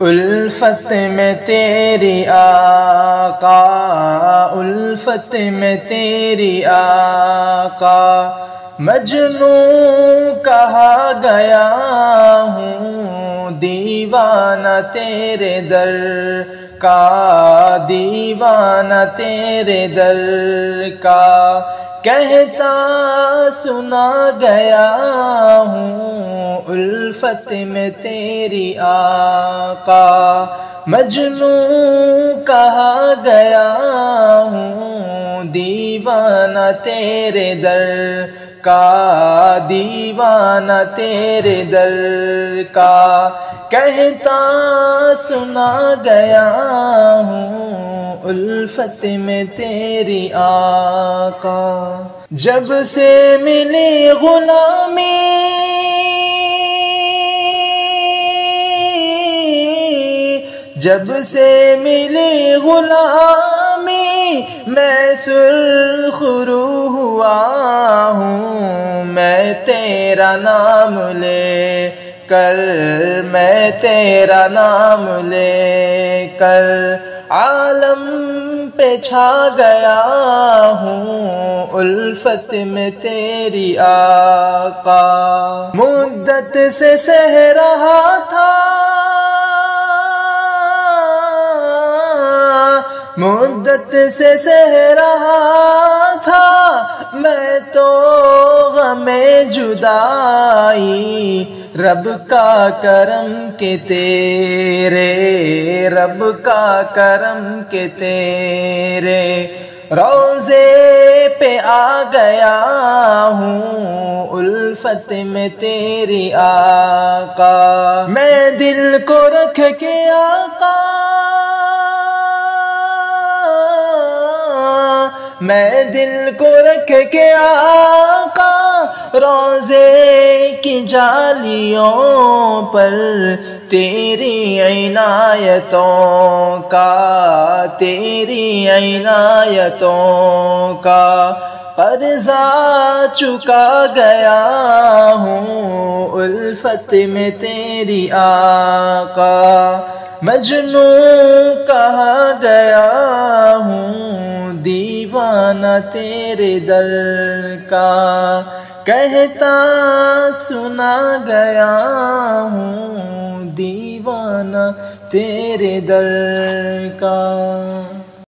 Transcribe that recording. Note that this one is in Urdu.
الفت میں تیری آقا، الفت میں تیری آقا، مجنوں کہا گیا ہوں، دیوانہ تیرے در کا، دیوانہ تیرے در کا، کہتا سنا گیا ہوں، الفت میں تیری آقا، مجنوں کہا گیا ہوں، دیوانہ تیرے در کا، دیوانہ تیرے در کا، کہتا سنا گیا ہوں، الفت میں تیری آقا۔ جب سے ملی غلامی، جب سے ملی غلامی، میں سرخ رو ہوا ہوں، میں تیرا نام لے کر، میں تیرا نام لے کر عالم پہ چھا گیا ہوں، الفت میں تیری آقا۔ مدت سے سہ رہا تھا، مدت سے سہ رہا تھا میں تو غم جدائی، رب کا کرم کے تیرے، رب کا کرم کے تیرے روضے پہ آ گیا ہوں، الفت میں تیری آقا۔ میں دل کو رکھ کے آقا، میں دل کو رکھ کے آقا، روضے کی جالیوں پر تیری عنایتوں کا، تیری عنایتوں کا قرضہ چکا گیا ہوں، الفت میں تیری آقا، مجنوں کہا گیا ہوں، دیوانہ تیرے در کا، کہتا سنا گیا ہوں، دیوانہ تیرے در کا۔